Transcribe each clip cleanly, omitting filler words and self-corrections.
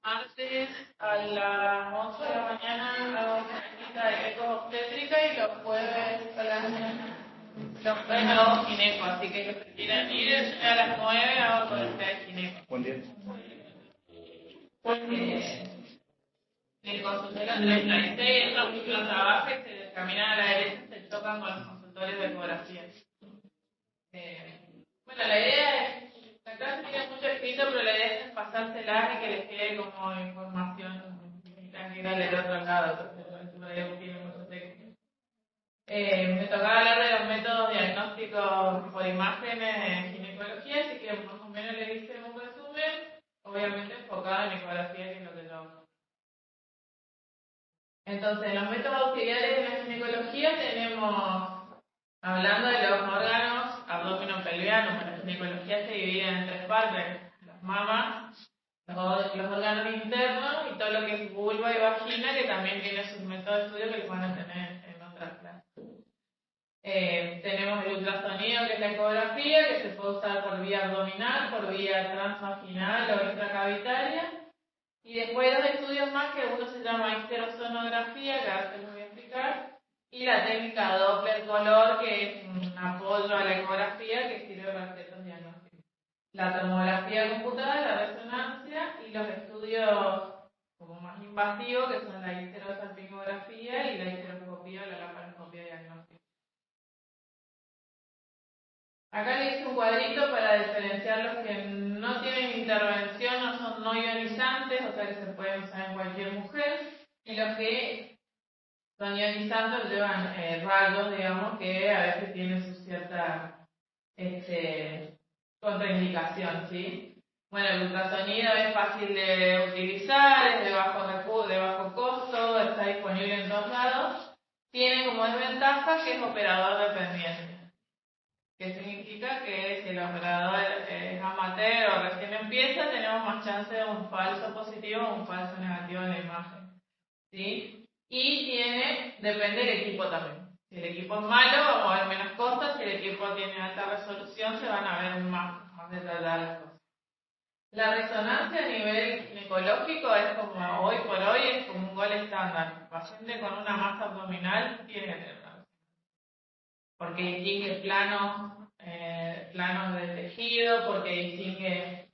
Martes a las 11 de la mañana hago una cita de eco obstétrica y los jueves hago gineco, así que los que quieran ir a las 9 hago consulta de gineco. Buen día. El consultorio de la los trabajos se caminan a la derecha, se chocan con los consultorios de ecografía. Bueno, la idea es, acá se tiene mucho escrito, pero la idea es pasársela y que les quede como información tranquila del otro lado, entonces por ahí tiene mucho texto. Me tocaba hablar de los métodos diagnósticos por imágenes en ginecología, así que más o menos le hice un resumen, obviamente enfocado en ecografía, que es lo que yo hago. Entonces, en los métodos auxiliares de la ginecología tenemos, hablando de los órganos abdominopelvianos, la ginecología se divide en tres partes: las mamas, los órganos internos y todo lo que es vulva y vagina, que también tiene sus métodos de estudio que los van a tener en otras clases. Tenemos el ultrasonido, que es la ecografía, que se puede usar por vía abdominal, por vía transvaginal o extracavitaria. Y después dos estudios más, que uno se llama histerosonografía, que ahora se los voy a explicar, y la técnica Doppler color, que es un apoyo a la ecografía que sirve para hacer los diagnósticos. La tomografía computada, la resonancia y los estudios como más invasivos, que son la histerosalpingografía y la histeroscopía o la laparoscopía diagnóstica. Acá le hice un cuadrito para diferenciar los que no tienen intervención o son no ionizantes, o sea que se pueden usar en cualquier mujer, y los que son ionizantes llevan rayos, digamos, que a veces tienen su cierta contraindicación, ¿sí? Bueno, el ultrasonido es fácil de utilizar, es de bajo costo, está disponible en todos lados. Tiene como desventaja que es operador dependiente. Que significa que si el operador es amateur o recién empieza, tenemos más chance de un falso positivo o un falso negativo en la imagen, ¿sí? Y depende del equipo también. Si el equipo es malo, vamos a ver menos cosas. Si el equipo tiene alta resolución, se van a ver más detalladas las cosas. La resonancia a nivel ginecológico es como, hoy por hoy, es como un gol estándar. El paciente con una masa abdominal tiene que tener una resonancia, porque distingue planos del tejido, porque distingue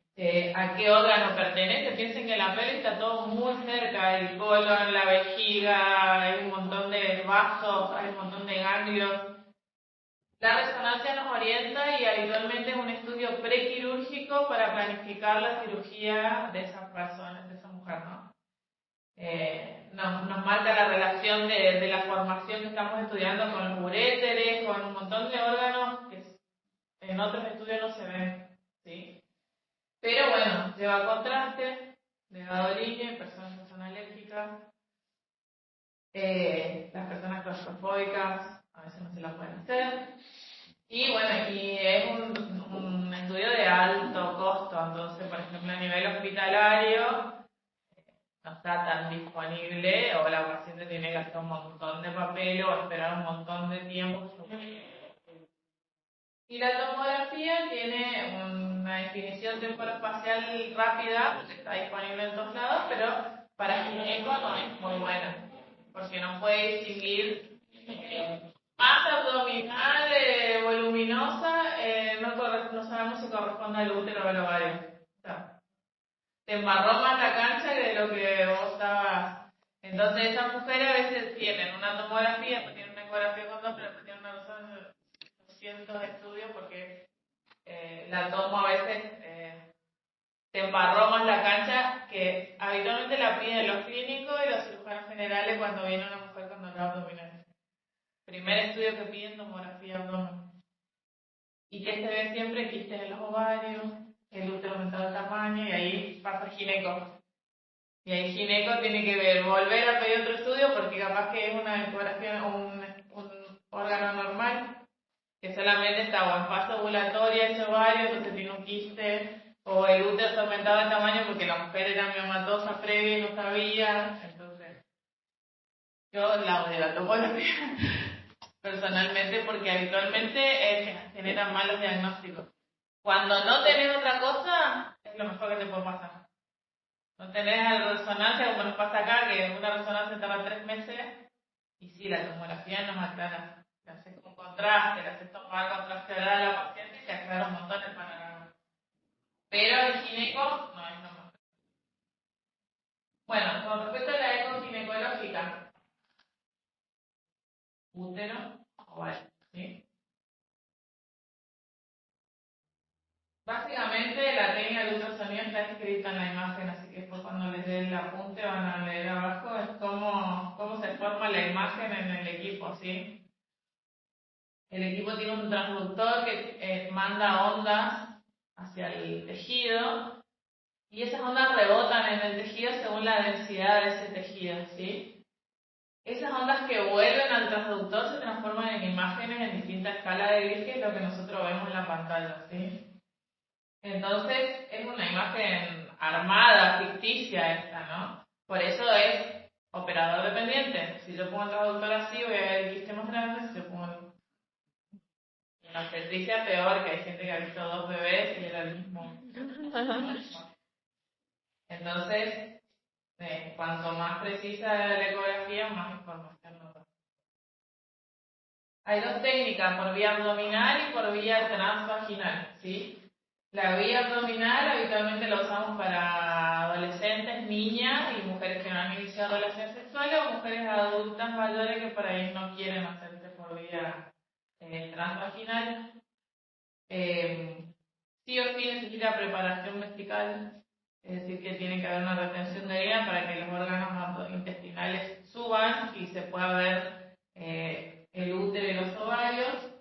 a qué órgano pertenece. Piensen que la pelvis está todo muy cerca, el colon, la vejiga, hay un montón de vasos, hay un montón de ganglios. La resonancia nos orienta y habitualmente es un estudio prequirúrgico para planificar la cirugía de esa persona, de esa mujer, ¿no? Nos marca la relación de la formación que estamos estudiando con los uréteres, con un montón de órganos que en otros estudios no se ven, ¿sí? Pero bueno, lleva contraste, delgado línea, personas que son alérgicas, las personas claustrofóbicas a veces no se la pueden hacer. Y bueno, y es un estudio de alto costo, entonces, por ejemplo, a nivel hospitalario no está tan disponible, o la paciente tiene que hacer un montón de papel o esperar un montón de tiempo. Y la tomografía tiene una definición temporoespacial rápida, porque está disponible en todos lados, pero para gineco no es muy buena, porque no puede distinguir masa abdominal voluminosa, no sabemos si corresponde al útero o al ovario. O sea, te embarró más la cancha que de lo que vos estabas. Entonces esas mujeres a veces tienen una tomografía, después tienen una ecografía con Doppler, después tienen una resonancia de cientos de estudios, porque la tomo a veces te embarró más la cancha, que habitualmente la piden los clínicos y los cirujanos generales cuando viene una mujer con dolor abdominal. Primer estudio que piden, tomografía abdomen. Y que se ve siempre quistes en los ovarios, el útero aumentado de tamaño, y ahí pasa gineco. Y ahí gineco tiene que volver a pedir otro estudio, porque capaz que es una ecografía, un órgano normal, que solamente está o en fase ovulatoria ese ovario, entonces tiene un quiste, o el útero está aumentado de tamaño porque la mujer era miomatosa previa y no sabía. Entonces, yo la odio la tomografía personalmente, porque habitualmente genera malos diagnósticos. Cuando no tenés otra cosa, es lo mejor que te puede pasar. No tenés la resonancia como nos pasa acá, que una resonancia tarda 3 meses, y sí, la tomografía nos aclara. Le haces con contraste, le haces tomar contraste oral a la paciente y se aclara un montón el panorama. Pero el gineco no es lo más. Bueno, con respecto a la eco ginecológica, útero, ovario, ¿sí? Básicamente la técnica de ultrasonido está escrita en la imagen, así que después cuando les dé el apunte van a leer abajo es cómo se forma la imagen en el equipo, ¿sí? El equipo tiene un transductor que manda ondas hacia el tejido y esas ondas rebotan en el tejido según la densidad de ese tejido, ¿sí? Esas ondas que vuelven al transductor se transforman en imágenes en distintas escalas de gris, que es lo que nosotros vemos en la pantalla, ¿sí? Entonces es una imagen armada, ficticia esta, ¿no? Por eso es operador dependiente. Si yo pongo el traductor así, voy a ver el quiste más grande. Si yo pongo una obstetricia, peor, que hay gente que ha visto 2 bebés y era el mismo. Entonces, cuanto más precisa la ecografía, más información nos da. Hay 2 técnicas, por vía abdominal y por vía transvaginal, ¿sí? La vía abdominal habitualmente la usamos para adolescentes, niñas y mujeres que no han iniciado relaciones sexuales o mujeres adultas mayores que por ahí no quieren hacerse por vía transvaginal. Sí o sí necesita preparación vesical, es decir, que tiene que haber una retención de orina para que los órganos intestinales suban y se pueda ver el útero y los ovarios.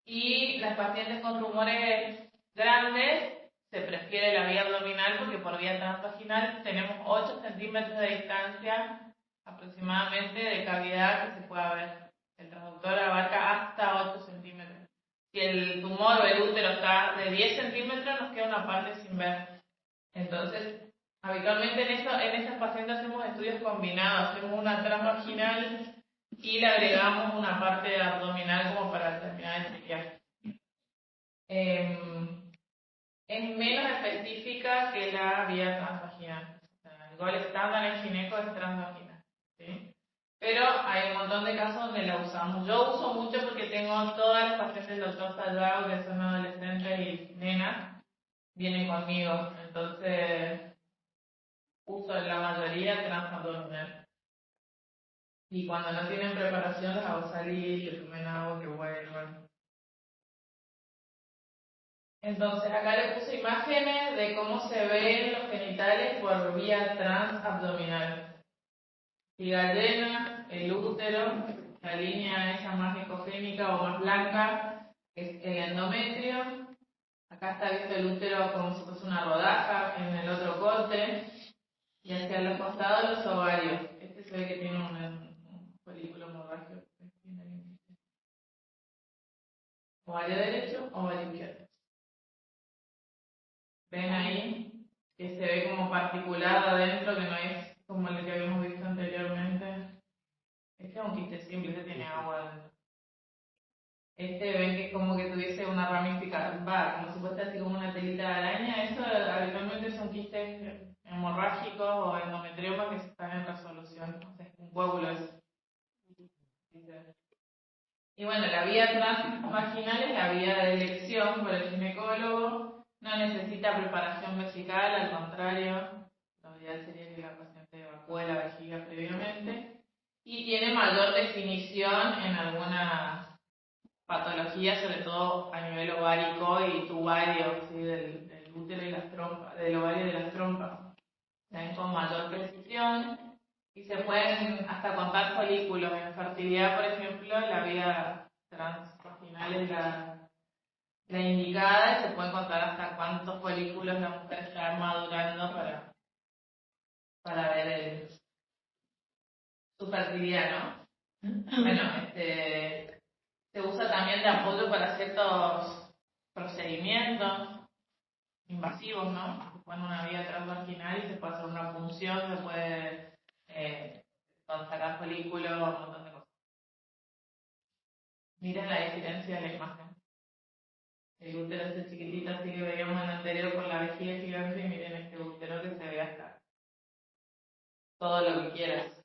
Y las pacientes con tumores grandes se prefiere la vía abdominal porque por vía transvaginal tenemos 8 centímetros de distancia aproximadamente de cavidad que se pueda ver. El transductor abarca hasta 8 centímetros. Si el tumor o el útero está de 10 centímetros, nos queda una parte sin ver. Entonces, habitualmente en esas pacientes hacemos estudios combinados, hacemos una transvaginal y le agregamos una parte abdominal como para terminar de chequear. Es menos específica que la vía transvaginal. O sea, el gol estándar en gineco es transvaginal, ¿sí? Pero hay un montón de casos donde la usamos. Yo uso mucho porque tengo todas las pacientes del doctor Salvado que son adolescentes y nenas, vienen conmigo. Entonces, uso la mayoría transabdominal. Y cuando no tienen preparación, las hago salir, que tomen agua, que vuelvan. Entonces, acá le puse imágenes de cómo se ven los genitales por vía transabdominal. Viga llena, el útero, la línea esa más ecogénica o más blanca es el endometrio. Acá está visto el útero como si fuese una rodaja en el otro corte. Y hacia los costados los ovarios. Este se ve que tiene un folículo hemorrágico. Ovario derecho, ovario izquierdo. ¿Ven ahí? Que se ve como particulado adentro, que no es como el que habíamos visto anteriormente. Este es un quiste simple, este tiene agua adentro. Este ven que es como que tuviese una ramificación, como si fuese así como una telita de araña. Eso habitualmente son quistes hemorrágicos o endometriomas que están en resolución. O sea, es un coágulo eso. Y bueno, la vía transvaginal es la vía de elección por el ginecólogo. No necesita preparación vesical, al contrario, lo ideal sería que la paciente evacúe la vejiga previamente. Y tiene mayor definición en algunas patologías, sobre todo a nivel ovárico y tubario, ¿sí? del útero y las trompas, del ovario y de las trompas. Se ven con mayor precisión y se pueden hasta contar folículos. En fertilidad, por ejemplo, la vía transvaginal es la indicada y se pueden contar hasta cuántos folículos la mujer está madurando para ver su fertilidad, ¿no? Bueno, se usa también de apoyo para ciertos procedimientos invasivos, ¿no? Se pone una vía transvaginal y se puede hacer una punción, se puede sacar folículos, un montón de cosas. Miren la diferencia de la imagen. El útero este chiquitito así que veíamos en el anterior con la vejiga gigante y miren este útero que se ve acá. todo lo que quieras.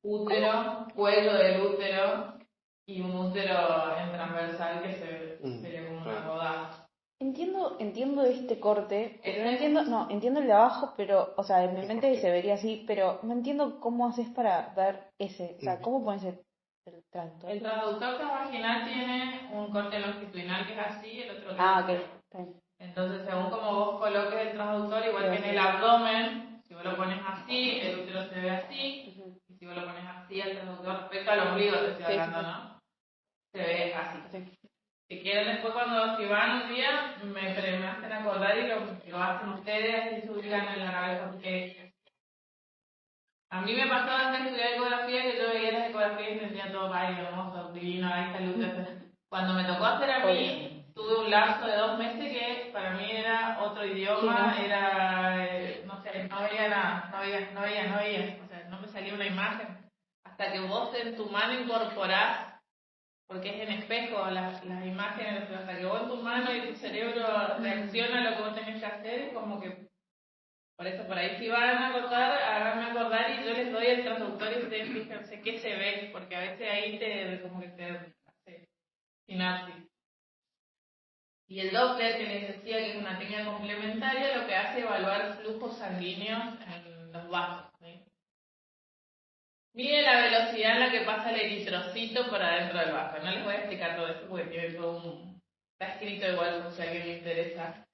Útero, cuello del útero y un útero en transversal que sería como una rodaja. Entiendo este corte, pero entiendo el de abajo, pero, o sea, en mi mente se vería así, pero no entiendo cómo haces para ver ese, o sea, cómo pones el traductor. El traductor vaginal tiene un corte longitudinal que es así, el otro que ok, está bien. Entonces, según como vos coloques el traductor, igual que en el abdomen, si vos lo pones así, el útero se ve así, y si vos lo pones así, el traductor respecto al ombligo, te estoy hablando, ¿no? Se ve así. Si quieren después si van un día, me hacen acordar y lo hacen ustedes y se ubican en la cabeza, porque a mí me pasó antes de estudiar ecografía que yo veía las ecografías y sentía todo, ay, hermoso, divino, ahí está el útero. Cuando me tocó hacer a mí, tuve un lapso de 2 meses que para mí era otro idioma, era, no sé, no veía nada, no veía, o sea, no me salía una imagen. Hasta que vos en tu mano incorporás, porque es en espejo las imágenes, hasta que vos en tu mano y tu cerebro reacciona a lo que vos tenés que hacer, es como que, por eso, por ahí si van a acordar, háganme acordar y yo les doy el traductor y ustedes fíjense qué se ve, porque a veces ahí como que te hace sinapsis. Y el Doppler, que les decía que es una técnica complementaria, lo que hace es evaluar flujos sanguíneos en los vasos. ¿Sí? Mide la velocidad en la que pasa el eritrocito por adentro del vaso. No les voy a explicar todo esto porque tiene todo está escrito igual por si a alguien le interesa.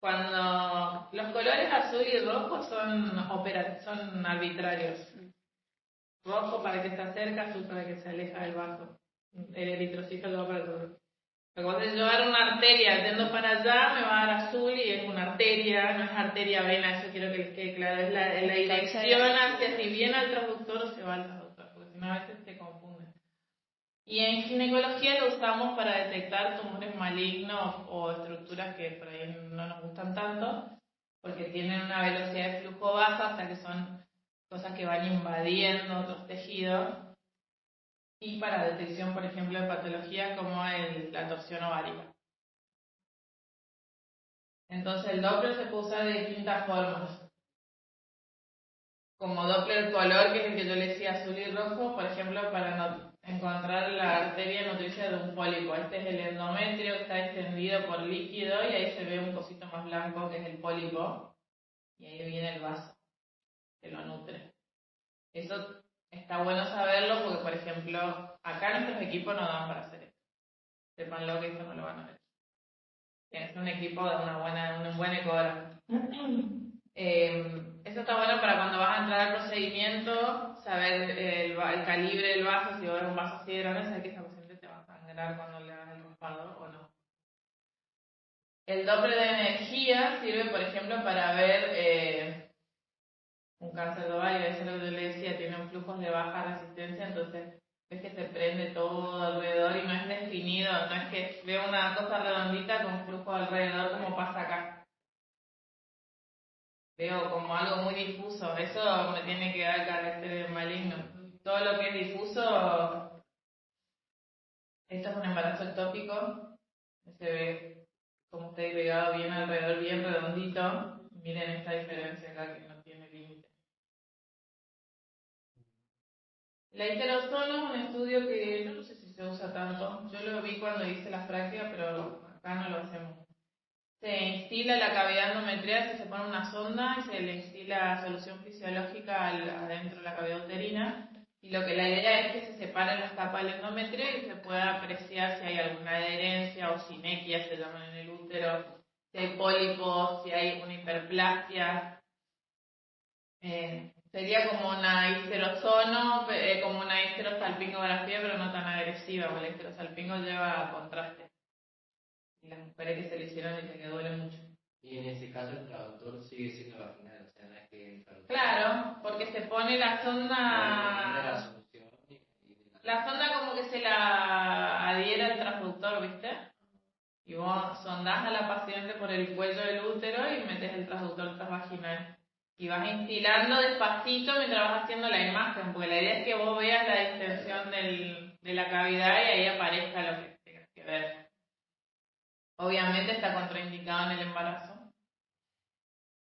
Cuando los colores azul y rojo son arbitrarios. Rojo para que se acerca, azul para que se aleja del vaso. El eritrocito lo va para todo. Cuando yo dar una arteria yendo para allá, me va a dar azul y es una arteria, no es arteria vena, eso quiero que les quede claro, es la dirección hacia si viene al transductor o se va al transductor, porque si no a veces se confunden. Y en ginecología lo usamos para detectar tumores malignos o estructuras que por ahí no nos gustan tanto, porque tienen una velocidad de flujo baja, o sea que son cosas que van invadiendo otros tejidos. Y para detección, por ejemplo, de patologías como la torsión ovárica. Entonces el Doppler se puede usar de distintas formas. Como Doppler color, que es el que yo le decía azul y rojo, por ejemplo, para encontrar la arteria nutricia de un pólipo. Este es el endometrio que está extendido por líquido y ahí se ve un cosito más blanco que es el pólipo. Y ahí viene el vaso que lo nutre. Eso está bueno saberlo porque, por ejemplo, acá nuestros equipos no dan para hacer esto. Sépanlo que esto no lo van a ver. Tienes un equipo de un buen ecógrafo. Eso está bueno para cuando vas a entrar al procedimiento, saber el calibre del vaso, si vas a un vaso así de grande, sabes que esa paciente te va a sangrar cuando le hagas el raspado o no. El Doppler de energía sirve, por ejemplo, para ver un cáncer de ovario, eso es lo que yo le decía, tienen flujos de baja resistencia, entonces ves que se prende todo alrededor y no es definido, no es que veo una cosa redondita con flujo alrededor como pasa acá. Veo como algo muy difuso, eso me tiene que dar carácter maligno. Todo lo que es difuso, esto es un embarazo ectópico, se ve como está irrigado bien alrededor, bien redondito. Miren esta diferencia acá que no tiene límite. La histerozono es un estudio que yo no sé si se usa tanto. Yo lo vi cuando hice las prácticas, pero acá no lo hacemos. Se instila la cavidad endometrial, se pone una sonda y se le instila solución fisiológica adentro de la cavidad uterina. Y la idea es que se separen las capas del endometrio y se pueda apreciar si hay alguna adherencia o sinequia, se llaman en el útero, si hay pólipos, si hay una hiperplasia. Sería como una histerozono, como una histerosalpingografía, pero no tan agresiva, porque la histerosalpingo lleva contraste. Y las mujeres que se le hicieron dicen que duele mucho. Y en ese caso el traductor sigue siendo vaginal, o sea, no es que el traductor... Claro, porque se pone la sonda... La sonda como que se la adhiere al transductor, ¿viste? Y vos sondás a la paciente por el cuello del útero y metes el transductor transvaginal. Y vas instilando despacito mientras vas haciendo la imagen, porque la idea es que vos veas la distensión de la cavidad y ahí aparezca lo que tengas que ver. Obviamente está contraindicado en el embarazo.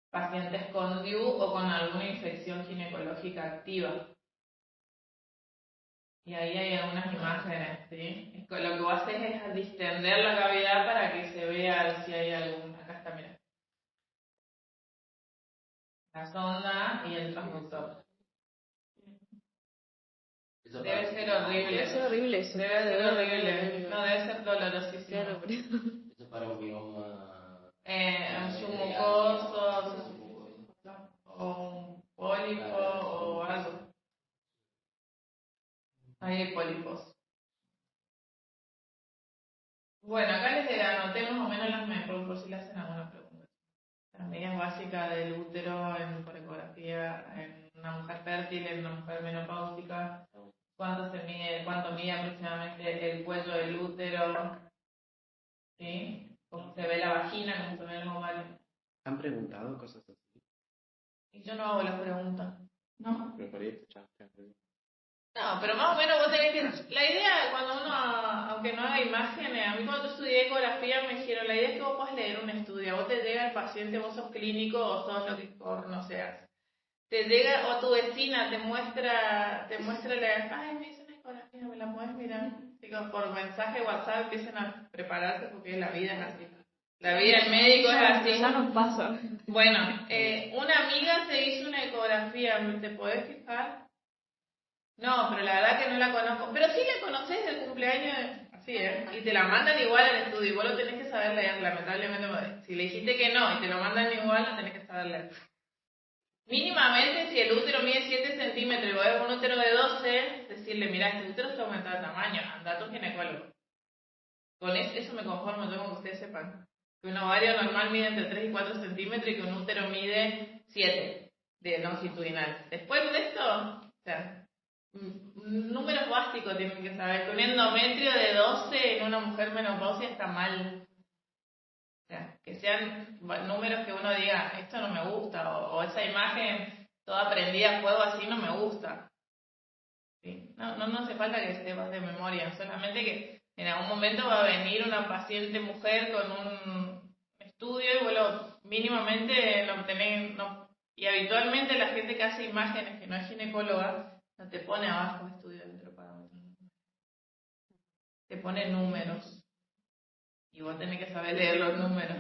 pacientes con DIU o con alguna infección ginecológica activa. Y ahí hay algunas imágenes, ¿sí? Lo que vos haces es distender la cavidad para que se vea si hay algún... Acá está, mira. La sonda y el transductor. Debe ser horrible. Debe ser horrible eso. Debe ser horrible. No, debe ser dolorosísimo. Claro, pero... Eso para un mioma. Su mucoso, o un pólipo o algo. Ahí hay pólipos. Bueno, acá les anoté más o menos las mejores por si le hacen alguna pregunta. Las medidas básicas del útero por ecografía en una mujer fértil, en una mujer menopáusica, cuánto mide aproximadamente el cuello del útero, ¿sí? Cómo se ve la vagina, cómo se ven los ovarios. ¿Han preguntado cosas así? Y yo no hago las preguntas, ¿no? Me parece que escuchaste. No, pero más o menos vos tenés que... La idea, cuando uno, aunque no haga imágenes, a mí cuando yo estudié ecografía me dijeron, la idea es que vos puedas leer un estudio, vos te llega el paciente, vos sos clínico o sos lo que no seas. Te llega, o tu vecina te muestra ay, me hice una ecografía, ¿me la puedes mirar? Digo, por mensaje WhatsApp empiezan a prepararse porque la vida es así. La vida del médico es así. Ya nos pasa. Bueno, una amiga se hizo una ecografía, ¿te podés fijar? No, pero la verdad que no la conozco. Pero sí la conocés del cumpleaños, así, y te la mandan igual al estudio, y vos lo tenés que saber leer, lamentablemente. Si le dijiste que no y te lo mandan igual, lo tenés que saber leer. Mínimamente, si el útero mide 7 centímetros y vos ves un útero de 12, decirle, mira, este útero está aumentado de tamaño, anda a tu ginecólogo. Con eso me conformo, yo con que ustedes sepan. Que un ovario normal mide entre 3 y 4 centímetros y que un útero mide 7 de longitudinal. Después de esto, o sea, números básicos tienen que saber. Que un endometrio de 12 en una mujer menopáusica está mal. O sea, que sean números que uno diga, esto no me gusta, o esa imagen toda prendida a fuego así no me gusta. ¿Sí? No hace falta que sepas de memoria, solamente que en algún momento va a venir una paciente mujer con un estudio y bueno, mínimamente lo tenés, y habitualmente la gente que hace imágenes que no es ginecóloga, no te pone abajo estudio dentro para te pone números. Y vos tenés que saber leer los números.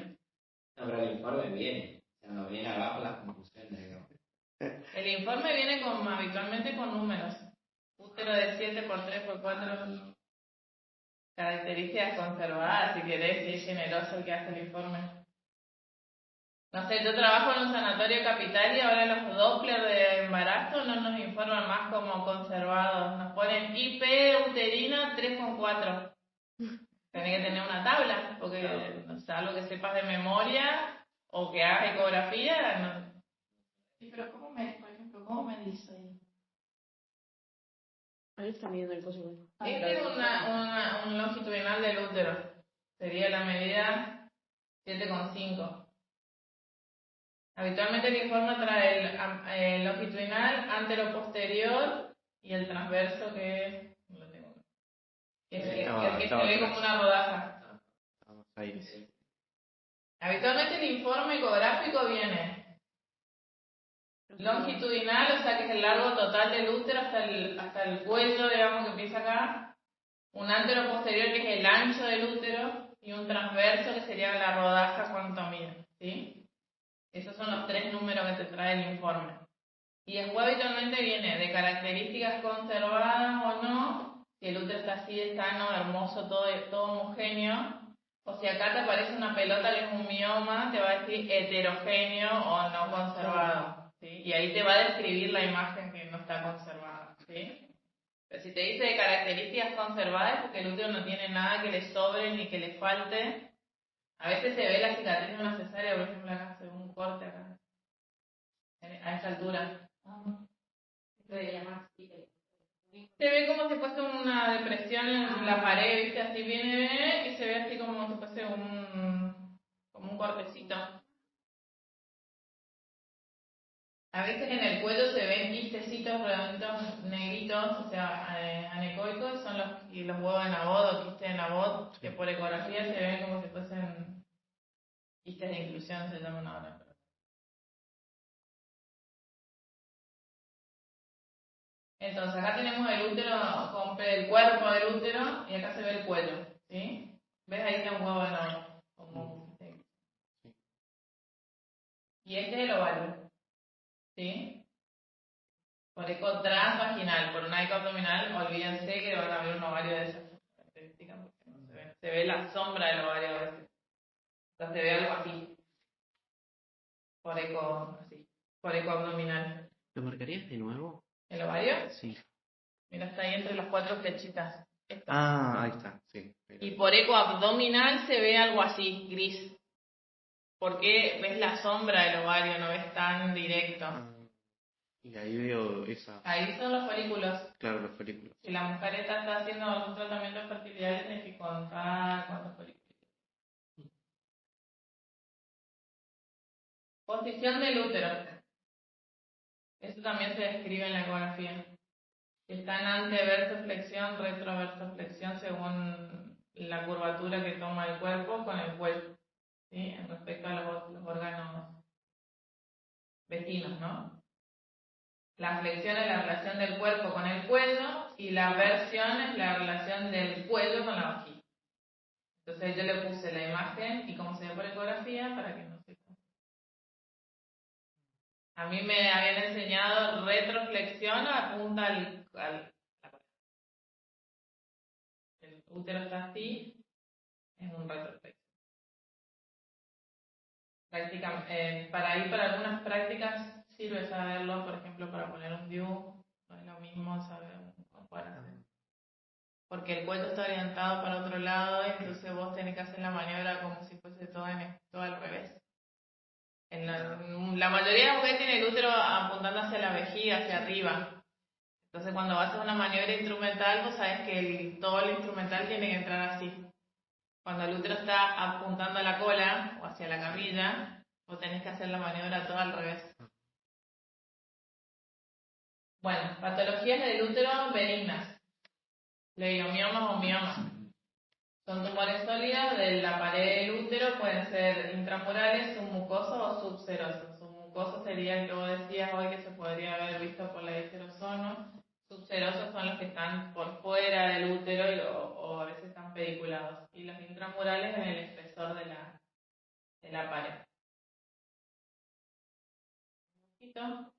No, pero el informe viene. O sea, no viene abajo las conclusiones, digamos. El informe viene habitualmente con números. Útero de 7 por 3 por 4. Características conservadas, si querés, si es generoso el que hace el informe. No sé, yo trabajo en un sanatorio capital y ahora los Doppler de embarazo no nos informan más como conservados. Nos ponen IP uterina 3,4. Tenés que tener una tabla, porque no sé, algo que sepas de memoria o que hagas ecografía, no. Sí, pero por ejemplo, ¿cómo me dice ahí? Ahí está midiendo el coso. Este es un longitudinal del útero. Sería la medida 7,5. Habitualmente el informe trae el longitudinal antero-posterior y el transverso que no lo tengo. Que es el que se ve como una rodaja. Vamos a ir. Habitualmente el informe ecográfico viene longitudinal, o sea que es el largo total del útero hasta el cuello, digamos, que empieza acá. Un antero posterior que es el ancho del útero y un transverso que sería la rodaja cuánto mide, ¿sí? Esos son los 3 números que te trae el informe. Y después habitualmente viene de características conservadas o no, si el útero está así de sano, hermoso, todo homogéneo. O si acá te aparece una pelota que es un mioma, te va a decir heterogéneo o no conservado, ¿sí? Y ahí te va a describir la imagen que no está conservada, ¿sí? Pero si te dice de características conservadas es porque el útero no tiene nada que le sobre ni que le falte. A veces se ve la cicatriz de una cesárea, por ejemplo acá se ve un corte acá, a esa altura. Se ve como si fuese una depresión en la pared, ¿viste? Así viene y se ve así como si fuese como un cortecito. A veces en el cuello se ven quistecitos redonditos negritos, o sea, anecoicos, son los huevos de Nabot o quistes de Nabot, que por ecografía se ven como si fuesen quistes de inclusión, se llaman ahora. Entonces acá tenemos el útero, el cuerpo del útero y acá se ve el cuello, ¿sí? ¿Ves? Ahí está un huevo enorme. Sí. Y este es el ovario, ¿sí? Por eco transvaginal, por una eco abdominal, olvídense que van a ver un ovario de esas características porque no se ve. Se ve la sombra del ovario a veces. O sea, se ve algo así, por eco abdominal. ¿Lo marcarías de nuevo? ¿El ovario? Sí. Mira, está ahí entre las 4 flechitas. Esto. Ahí está, sí. Y por eco abdominal se ve algo así, gris. Porque ves la sombra del ovario, no ves tan directo. Y ahí veo esa. Ahí son los folículos. Claro, los folículos. Si la mujer está haciendo algún tratamiento de fertilidad, tiene que contar cuántos folículos. Posición del útero. Eso también se describe en la ecografía. Está en anteversoflexión, retroversoflexión según la curvatura que toma el cuerpo con el cuello, ¿sí? En respecto a los órganos vecinos, ¿no? La flexión es la relación del cuerpo con el cuello y la versión es la relación del cuello con la vagina. Entonces yo le puse la imagen y cómo se ve por ecografía para que no se... A mí me habían enseñado retroflexión, apunta el útero está así, es un retroflexión. Para algunas prácticas sirve saberlo, por ejemplo, para poner un DIU, no es lo mismo saber un comparación. Porque el cuello está orientado para otro lado, entonces vos tenés que hacer la maniobra como si fuese todo al revés. La mayoría de las mujeres tiene el útero apuntando hacia la vejiga, hacia arriba. Entonces cuando vas a hacer una maniobra instrumental, vos sabes que todo el instrumental tiene que entrar así. Cuando el útero está apuntando a la cola o hacia la camilla, vos tenés que hacer la maniobra todo al revés. Bueno, patologías del útero benignas. Leiomiomas o miomas. Son tumores sólidos de la pared del útero, pueden ser intramurales, submucosos o subserosos. Submucosos sería el que vos decías hoy que se podría haber visto por la histerosono. Subserosos son los que están por fuera del útero o a veces están pediculados. Y los intramurales en el espesor de la pared. Un poquito.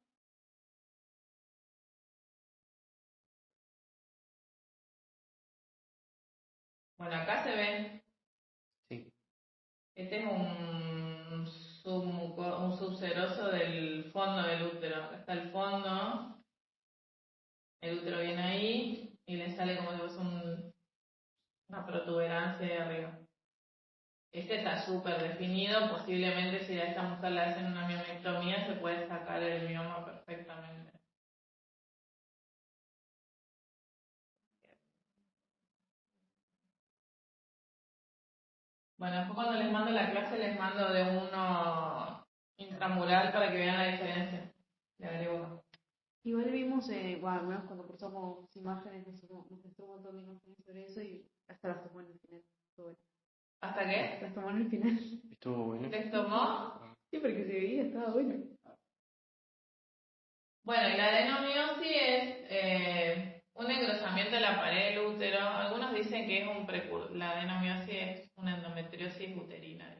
Bueno, acá se ven. Sí. Este es un subseroso del fondo del útero. Acá está el fondo. El útero viene ahí y le sale como si fuese una protuberancia de arriba. Este está súper definido. Posiblemente si a esta mujer le hacen una miomectomía se puede sacar el mioma perfectamente. Bueno, después cuando les mando la clase les mando de uno intramural para que vean la diferencia. Le agrego uno. Igual vimos, bueno, al menos cuando cruzamos imágenes, nos mostró un montón de imágenes sobre eso y hasta las tomó en el final. Estuvo bueno. ¿Hasta qué? Las tomó en el final. Estuvo bueno. ¿Les tomó? Sí, porque se veía, estaba bueno. Bueno, y la adenomiosis es un engrosamiento de la pared del útero. Algunos dicen que es la adenomiosis es una endometriosis uterina.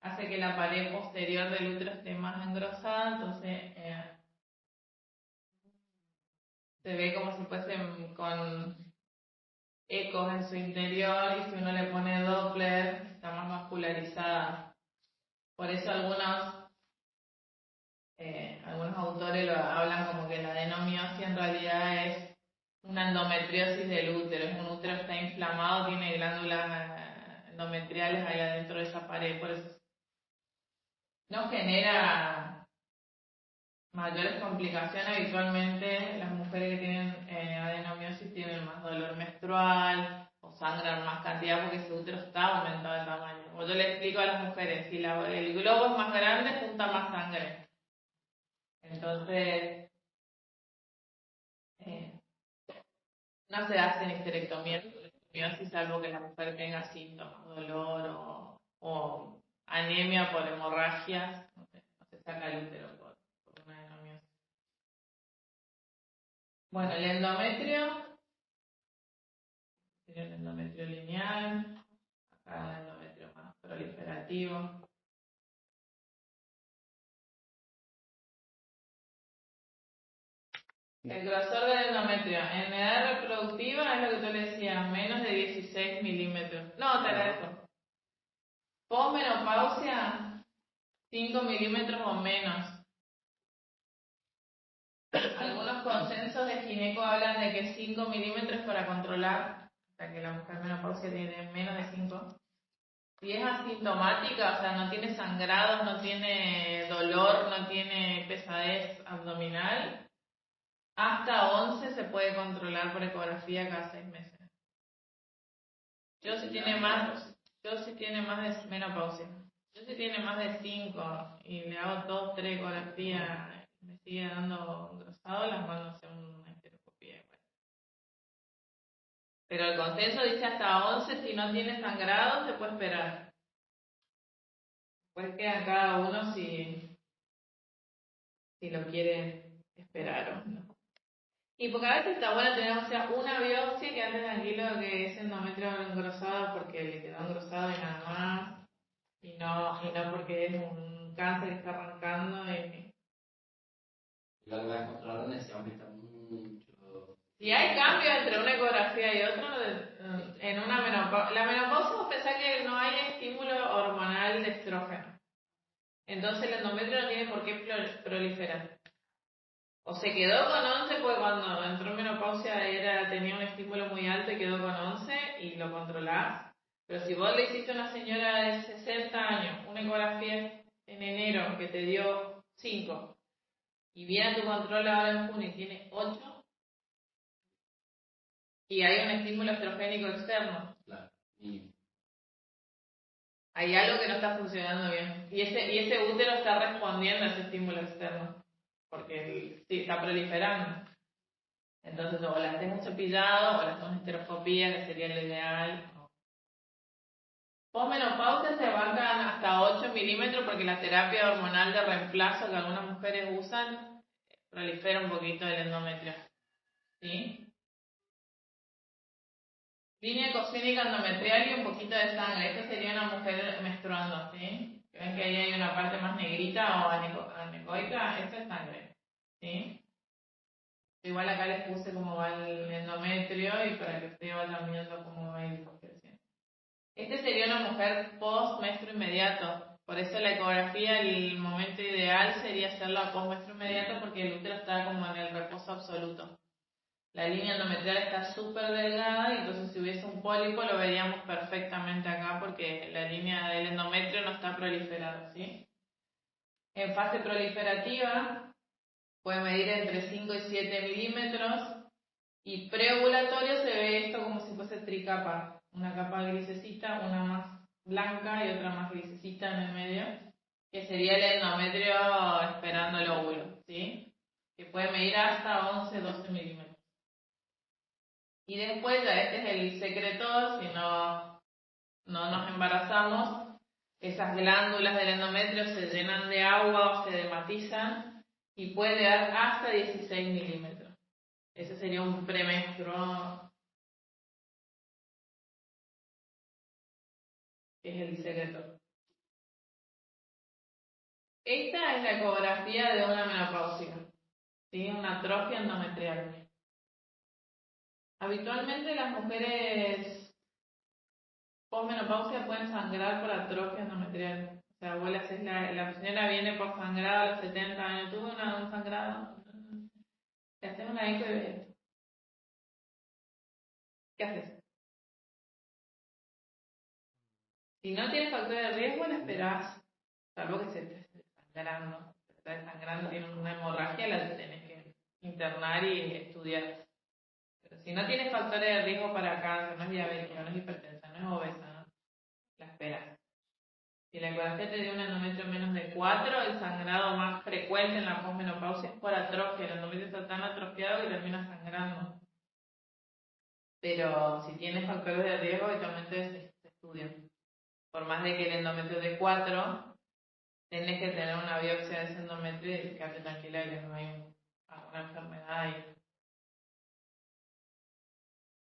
Hace que la pared posterior del útero esté más engrosada, entonces se ve como si fuese con ecos en su interior y si uno le pone Doppler está más vascularizada. Por eso algunos autores lo hablan como que la adenomiosis en realidad es una endometriosis del útero. Es un útero que está inflamado, tiene glándulas endometriales ahí adentro de esa pared, por eso no genera mayores complicaciones. Habitualmente las mujeres que tienen adenomiosis tienen más dolor menstrual o sangran más cantidad porque su útero está aumentado de tamaño. Como yo le explico a las mujeres, si el globo es más grande, junta más sangre. Entonces, no se hacen histerectomía, salvo que la mujer tenga síntomas, dolor o anemia por hemorragias, no se saca el útero por una anemia. Bueno, el endometrio, sería el endometrio lineal, acá el endometrio más proliferativo. El grosor del endometrio en edad reproductiva es lo que tú le decías, menos de 16 milímetros. No, te agradezco. Posmenopausia, 5 milímetros o menos. Algunos consensos de gineco hablan de que 5 milímetros para controlar, hasta que la mujer menopausia tiene menos de 5. Si es asintomática, o sea, no tiene sangrados, no tiene dolor, no tiene pesadez abdominal, hasta 11 se puede controlar por ecografía cada 6 meses. Yo si tiene más de menopausia. Yo si tiene más de 5 y le hago 2, 3 ecografías y me sigue dando engrosado, las mando a hacer una esteroscopía igual. Pero el consenso dice hasta 11, si no tiene sangrado se puede esperar. Pues queda cada uno si lo quiere esperar o no. Y porque a veces está bueno tener, o sea, una biopsia que ande tranquilo que es endometrio engrosado porque le quedó engrosado y nada más. Y no porque es un cáncer que está arrancando. Igual vas a controlar donde se aumenta mucho. Si hay cambio entre una ecografía y otra, en una menopausia. La menopausia, vos pensás que no hay estímulo hormonal de estrógeno. Entonces el endometrio no tiene por qué proliferar. O se quedó con 11 porque cuando entró en menopausia tenía un estímulo muy alto y quedó con 11 y lo controlás. Pero si vos le hiciste a una señora de 60 años una ecografía en enero que te dio 5 y viene a tu control ahora en junio y tiene 8 y hay un estímulo estrogénico externo. Claro. Y Hay algo que no está funcionando bien. Y ese útero está respondiendo a ese estímulo externo. Porque sí, está proliferando. Entonces, o le hacemos un cepillado o le hacemos esteroscopía, que sería lo ideal. Posmenopausia se bancan hasta 8 milímetros porque la terapia hormonal de reemplazo que algunas mujeres usan prolifera un poquito el endometrio. ¿Sí? Línea cosmética endometrial y un poquito de sangre. Esta sería una mujer menstruando, ¿sí? Ven que ahí hay una parte más negrita o anecoica, esta es sangre, ¿sí? Igual acá les puse cómo va el endometrio y para que ustedes vayan viendo cómo va a ir creciendo. Este sería una mujer post-menstruo inmediato. Por eso la ecografía, el momento ideal sería hacerla post-menstruo inmediato porque el útero está como en el reposo absoluto. La línea endometrial está súper delgada y entonces si hubiese un pólipo lo veríamos perfectamente acá porque la línea del endometrio no está proliferada, ¿sí? En fase proliferativa puede medir entre 5 y 7 milímetros y preovulatorio se ve esto como si fuese tricapa, una capa grisecita, una más blanca y otra más grisecita en el medio, que sería el endometrio esperando el óvulo, ¿sí? Que puede medir hasta 11-12 milímetros. Y después, ya este es el secreto, si no nos embarazamos, esas glándulas del endometrio se llenan de agua o se dematizan y puede llegar hasta 16 milímetros. Ese sería un premenstruo, que es el secreto. Esta es la ecografía de una menopáusica, ¿sí? Una atrofia endometrial. Habitualmente las mujeres posmenopausia pueden sangrar por atrofia endometrial. O sea, vos la señora viene por sangrado a los 70 años, tuvo un sangrado, le haces una eco y ves. ¿Qué haces? Si no tienes factor de riesgo, la esperás, salvo que se te esté sangrando. Se te está desangrando, tienes una hemorragia, la tenés que internar y estudiar. Pero si no tienes factores de riesgo para cáncer, no es diabética, no es hipertensa, no es obesa, ¿no? La esperas. Si la ecografía te dio un endometrio menos de 4, el sangrado más frecuente en la posmenopausia es por atrofia. El endometrio está tan atrofiado que termina sangrando. Pero si tienes factores de riesgo, habitualmente se estudian. Por más de que el endometrio de 4, tenés que tener una biopsia de ese endometrio y quedarte tranquila que no hay alguna enfermedad ahí.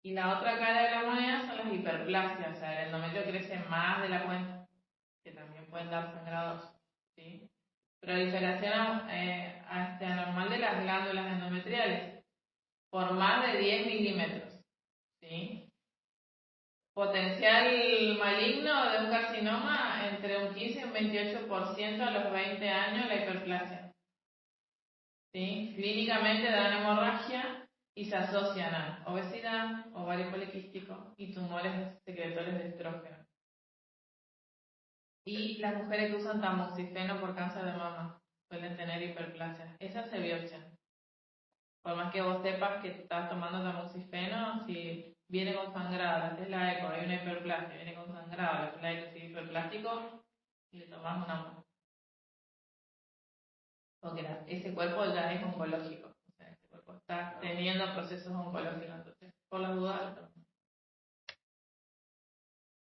Y la otra cara de la moneda son las hiperplasias, o sea, el endometrio crece más de la cuenta, que también pueden dar sangrados, ¿sí? Proliferación anormal de las glándulas endometriales por más de 10 milímetros, ¿sí? Potencial maligno de un carcinoma entre un 15 y un 28% a los 20 años la hiperplasia, ¿sí? Clínicamente dan hemorragia y se asocian a obesidad, ovario poliquístico y tumores secretores de estrógeno. Y las mujeres que usan tamoxifeno por cáncer de mama suelen tener hiperplasia. Esas se biopsian. Por más que vos sepas que estás tomando tamoxifeno, si viene con sangrado, haces la eco, hay una hiperplasia, viene con sangrado, haces la eco, si es hiperplástico, le tomás una mano. Porque ese cuerpo ya es oncológico. O sea, ese cuerpo está teniendo procesos oncológicos. Entonces, por las dudas.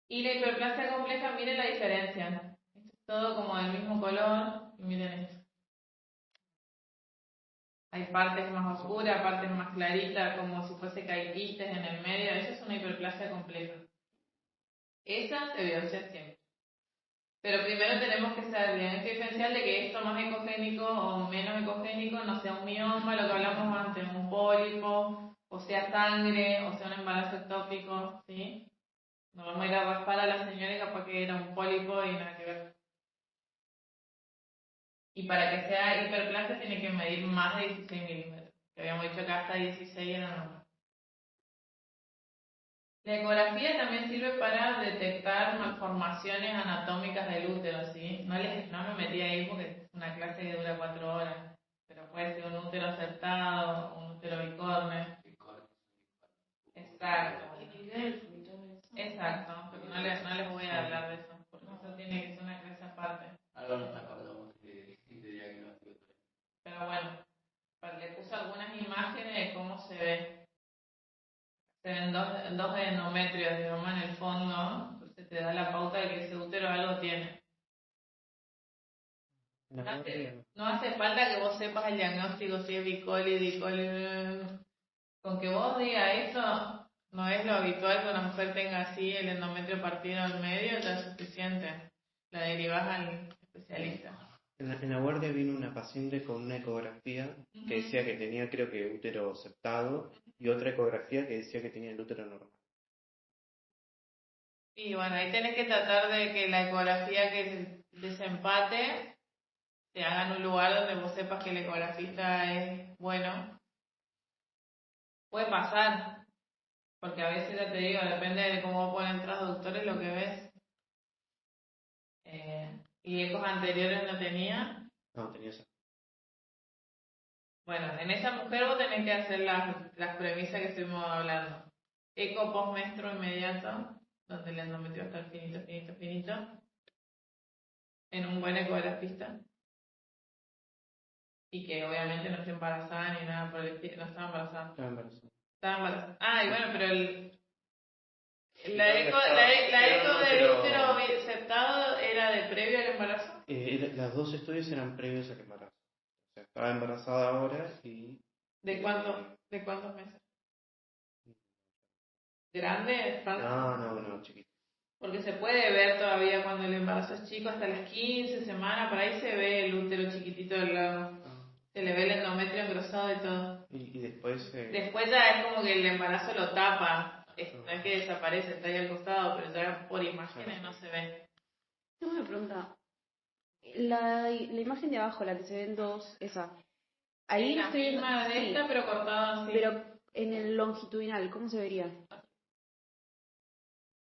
Y la hiperplasia compleja, miren la diferencia. Esto es todo como del mismo color. Y miren esto. Hay partes más oscuras, partes más claritas, como si fuese caiquistes en el medio. Esa es una hiperplasia compleja. Esa se biopsia siempre. Pero primero tenemos que saber bien diferencial de que esto más ecogénico o menos ecogénico no sea un mioma, lo que hablamos antes, un pólipo, o sea sangre, o sea un embarazo ectópico, ¿sí? No vamos a ir a raspar a la señora y capaz que era un pólipo y nada que ver. Y para que sea hiperplasia tiene que medir más de 16 milímetros. Que habíamos dicho que hasta 16 era normal. La ecografía también sirve para detectar malformaciones anatómicas del útero, ¿sí? No me metí ahí porque es una clase que dura 4 horas, pero puede ser un útero acertado, un útero bicorne. Exacto. Exacto, pero no les voy a hablar de eso, porque eso tiene que ser una clase aparte. Ahora nos acordamos de diagnóstico. Pero bueno, le puse algunas imágenes de cómo se ve. Se ven dos endometrios, digamos, en el fondo, entonces te da la pauta de que ese útero algo tiene. No hace falta que vos sepas el diagnóstico, si es bicoli, dicoli. Con que vos digas eso, no es lo habitual que una mujer tenga así el endometrio partido al medio, ya es suficiente. La derivás al especialista. En la guardia vino una paciente con una ecografía que decía que tenía, creo que, útero septado y otra ecografía que decía que tenía el útero normal. Y bueno, ahí tenés que tratar de que la ecografía que se desempate se haga en un lugar donde vos sepas que el ecografista es bueno. Puede pasar, porque a veces ya te digo, depende de cómo ponen traductores lo que ves. ¿Y ecos anteriores no tenía? No, tenía esa. Bueno, en esa mujer vos tenés que hacer las premisas que estuvimos hablando. Eco postmenstruo inmediato, donde el endometrio está finito, finito, finito. En un buen ecografista. Y que obviamente no esté embarazada ni nada por el estilo. No estaba embarazada. Estaba embarazada. Estaba embarazada. Ah, y bueno, pero la no, eco, estaba- la eco no, del pero- útero septado era de previo al embarazo. Las dos estudios eran previos al embarazo. O sea, estaba embarazada ahora y... ¿De cuántos meses? ¿Grande? No, chiquito. Porque se puede ver todavía cuando el embarazo es chico, hasta las 15 semanas, por ahí se ve el útero chiquitito del lado. Se le ve el endometrio engrosado y todo. Y después... Después ya es como que el embarazo lo tapa. No es que desaparece, está ahí al costado, pero ya por imágenes no se ve. Tengo una pregunta. La imagen de abajo, la que se ven dos, esa. Ahí la estoy viendo. misma de esta, pero cortada así. Pero en el longitudinal, ¿cómo se vería?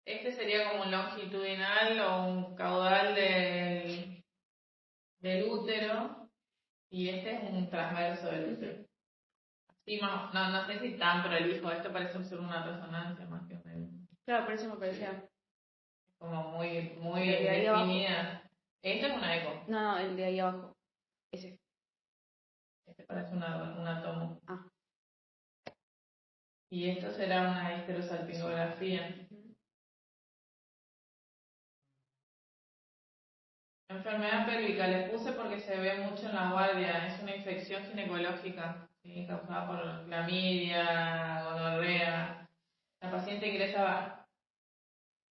Este sería como un longitudinal o un caudal del útero. Y este es un transverso del útero. Sí, no sé si tan prolijo. Esto parece ser una resonancia más que un... Claro, por eso me parecía. Como muy El de ahí definida. Esto es una eco. No, el de ahí abajo. Ese. Este parece un átomo. Ah. Y esto será una histerosalpingografía. Enfermedad pélvica les puse porque se ve mucho en la guardia. Es una infección ginecológica, ¿sí? Causada por clamidia, gonorrea. La paciente ingresa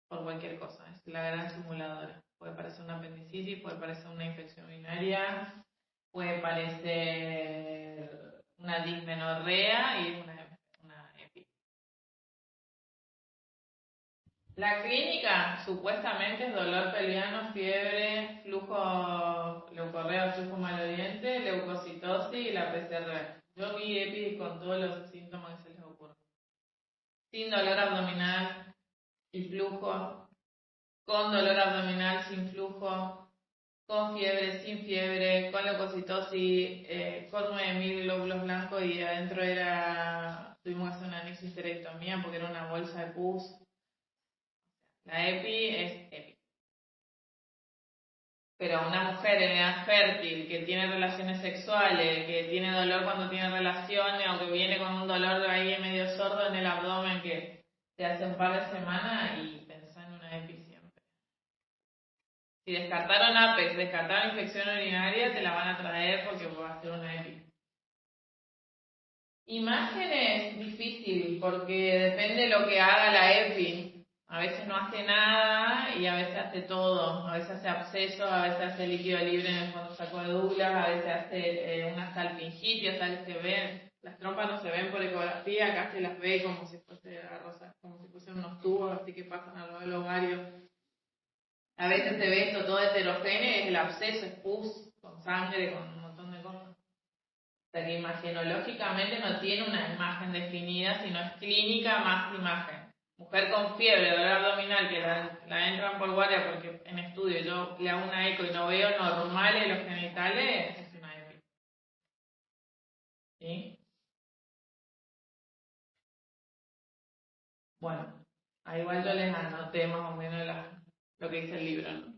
por cualquier cosa, es la gran simuladora. Puede parecer una apendicitis, puede parecer una infección urinaria, puede parecer una dismenorrea y es una EPI. La clínica supuestamente es dolor pelviano, fiebre, flujo leucorrea, flujo maloliente, leucocitosis y la PCR. Yo vi EPI con todos los síntomas que se les ocurren. Sin dolor abdominal y flujo, con dolor abdominal sin flujo, con fiebre, sin fiebre, con leucocitosis, con 9.000 glóbulos blancos y adentro tuvimos que hacer una anexisterectomía porque era una bolsa de pus. La EPI es EPI. Pero una mujer en edad fértil que tiene relaciones sexuales, que tiene dolor cuando tiene relaciones o que viene con un dolor ahí medio sordo en el abdomen que te hace un par de semanas y pensá en una EPI siempre. Si descartaron APEX, descartaron infección urinaria, te la van a traer porque va a ser una EPI. Imágenes difícil porque depende de lo que haga la EPI. A veces no hace nada y a veces hace todo. A veces hace absceso, a veces hace líquido libre en el fondo saco de Douglas, a veces hace una salpingitis, o sea que se ven. Las trompas no se ven por ecografía, acá se las ve como si fuese como si fuesen unos tubos, así que pasan a lo del ovario. A veces se ve esto todo heterogéneo, es el absceso, es pus, con sangre, con un montón de cosas. O sea que imagenológicamente no tiene una imagen definida, sino es clínica más imagen. Mujer con fiebre, dolor abdominal, que la entran por guardia porque en estudio yo le hago una eco y no veo normales los genitales, es una EPI. ¿Sí? Bueno, ahí igual yo les anoté más o menos lo que dice el libro, ¿no?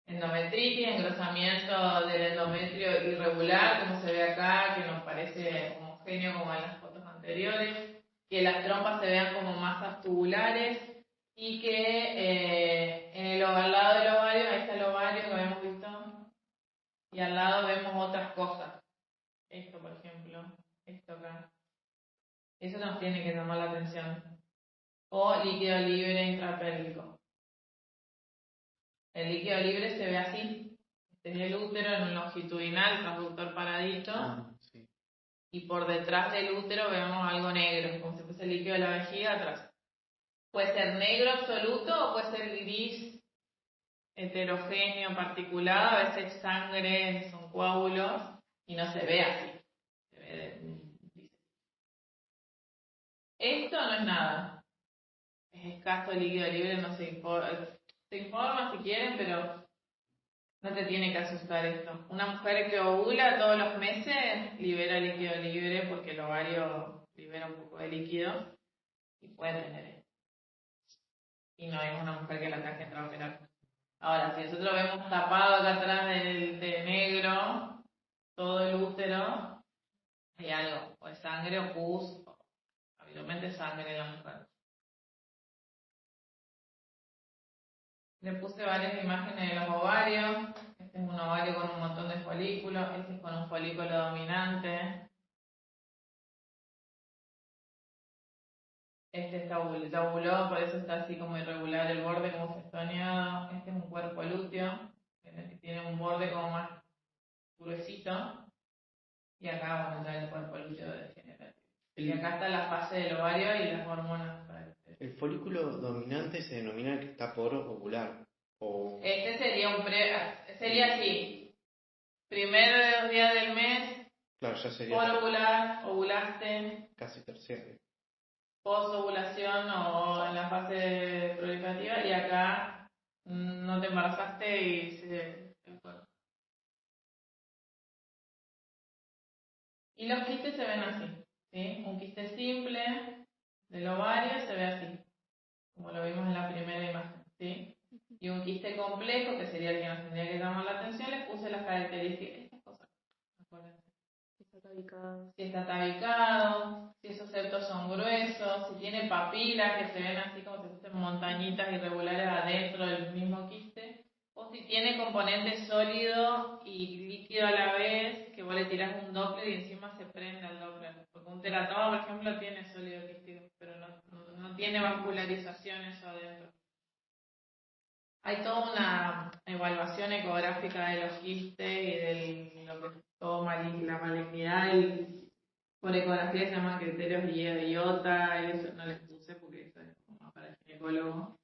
Endometritis, engrosamiento del endometrio irregular, como se ve acá, que nos parece homogéneo como en las fotos anteriores. Que las trompas se vean como masas tubulares y que al lado del ovario, ahí está el ovario que habíamos visto, y al lado vemos otras cosas. Esto, por ejemplo, esto acá. Eso nos tiene que llamar la atención. O líquido libre intrapélvico. El líquido libre se ve así. Este es el útero en un longitudinal, transductor paradito. Sí. Y por detrás del útero vemos algo negro, como si fuese el líquido de la vejiga atrás. Puede ser negro absoluto o puede ser gris, heterogéneo, particulado, a veces sangre, son coágulos y no se ve así. Se ve esto no es nada. Es escaso el líquido libre, no se informa. Se informa si quieren, pero no te tiene que asustar esto. Una mujer que ovula todos los meses libera líquido libre porque el ovario libera un poco de líquido y puede tener esto. Y no es una mujer que la tenga que entrar a operar. Ahora, si nosotros vemos tapado acá atrás de negro todo el útero, hay algo, o es sangre o pus, habitualmente sangre en la mujer. Le puse varias imágenes de los ovarios. Este es un ovario con un montón de folículos, este es con un folículo dominante. Este está ovulado, por eso está así como irregular el borde, como festoneado. Este es un cuerpo lúteo, que tiene un borde como más gruesito. Y acá, bueno, ya el cuerpo lúteo degenerativo. Y acá está la fase del ovario y las hormonas. El folículo dominante se denomina el que está por ovular. Este sería así. Primer día del mes, Claro, ya sería por ovular, ovulaste, casi terciario. post ovulación o en la fase proliferativa, y acá no te embarazaste y se fue. Y los quistes se ven así, ¿sí? Un quiste simple del ovario se ve así, como lo vimos en la primera imagen, ¿sí? Y un quiste complejo, que sería el que nos tendría que llamar la atención, les puse las características, estas cosas, acuérdense. Si está tabicado, si esos septos son gruesos, si tiene papilas que se ven así como si fuesen montañitas irregulares adentro del mismo quiste, o si tiene componente sólido y líquido a la vez, que vos le tirás un Doppler y encima se prende al Doppler, porque un uteratoma, por ejemplo, tiene sólido quístico, pero no tiene vascularización eso adentro. Hay toda una evaluación ecográfica de los quistes y de lo que es todo la malignidad por ecografía se llaman criterios IOTA, eso no les puse porque eso es como para el ginecólogo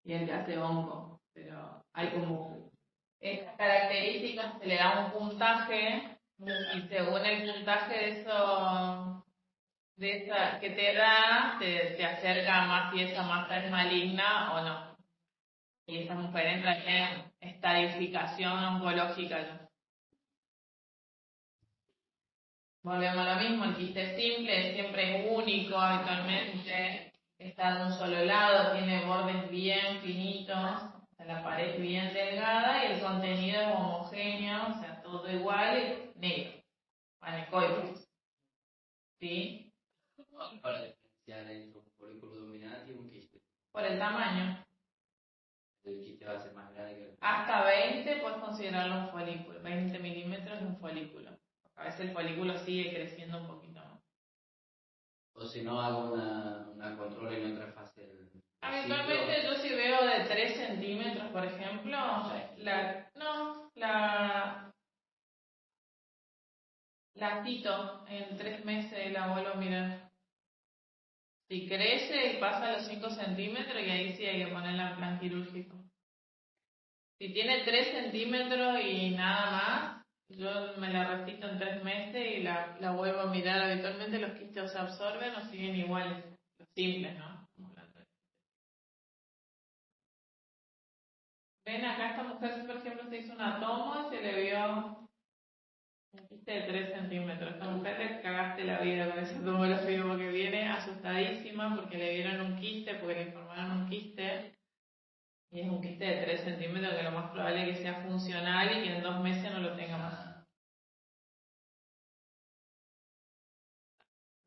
y el que hace onco, pero hay como estas características, se le da un puntaje y según el puntaje de eso que te da, te acerca más si esa masa es maligna o no. Y esa mujer entra en estadificación oncológica ya. Volvemos a lo mismo, el quiste simple es siempre único, habitualmente está de un solo lado, tiene bordes bien finitos, la pared bien delgada y el contenido es homogéneo, o sea, todo igual y negro, anecoides. ¿Sí? Para diferenciar entre un folículo dominante y un quiste. Por el tamaño. El quiste va a ser más grande que el... Hasta 20 puedes considerarlo un folículo, 20 milímetros es un folículo. A veces el folículo sigue creciendo un poquito más. O si no, hago una control en otra fase del Habitualmente yo si veo de 3 centímetros, por ejemplo, la quito en 3 meses y la vuelvo a mirar. Si crece y pasa los 5 centímetros y ahí sí hay que ponerla en plan quirúrgico. Si tiene 3 centímetros y nada más, yo me la repito en 3 meses y la vuelvo a mirar. Habitualmente los quistes se absorben o siguen iguales, los simples, ¿no? Ven acá, esta mujer, por ejemplo, se hizo una toma y se le vio un quiste de 3 centímetros. Esta mujer le cagaste la vida con esa tomografía porque viene asustadísima porque le vieron un quiste, porque le informaron un quiste. Y es un quiste de 3 centímetros que lo más probable es que sea funcional y que en 2 meses no lo tenga más.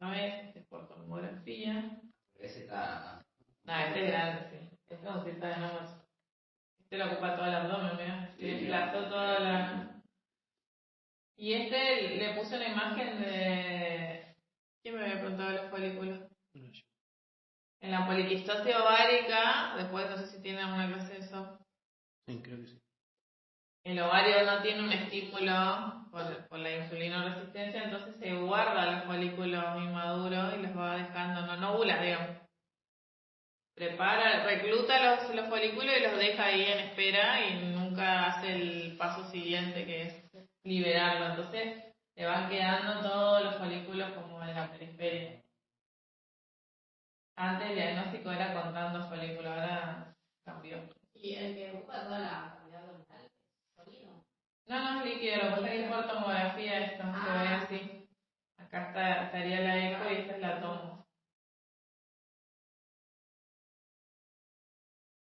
¿No es? Es por tomografía. Ese está... Este es grande, sí. Este es un quiste de nuevo. Este lo ocupa todo el abdomen, mira. Se desplazó toda la... Y este le puse una imagen de... ¿Quién me había preguntado los folículos? En la poliquistosis ovárica, después no sé si tiene alguna clase de eso. Sí, creo que sí. El ovario no tiene un estímulo por la insulinoresistencia, entonces se guarda los folículos inmaduros y los va dejando, no ovula, digamos. Recluta los folículos y los deja ahí en espera y nunca hace el paso siguiente que es liberarlo. Entonces le van quedando todos los folículos como en la periferia. Antes el diagnóstico era contando folículos, ahora cambió. ¿Y el que ocupa toda la cavidad abdominal es sólido? No, es líquido, lo que pasa es que es por tomografía esto, se ve así. Acá estaría la eco y esta es la tomo.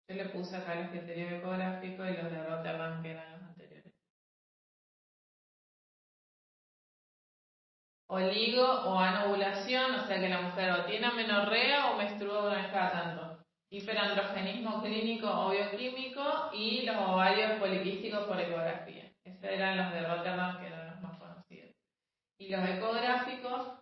Yo le puse acá los criterios ecográficos y los de Rotterdam que eran los anteriores. Oligo o anovulación, o sea que la mujer o tiene amenorrea o menstrua una vez cada tanto. Hiperandrogenismo clínico o bioquímico y los ovarios poliquísticos por ecografía. Esos eran los de Rotterdam que eran los más conocidos. Y los ecográficos,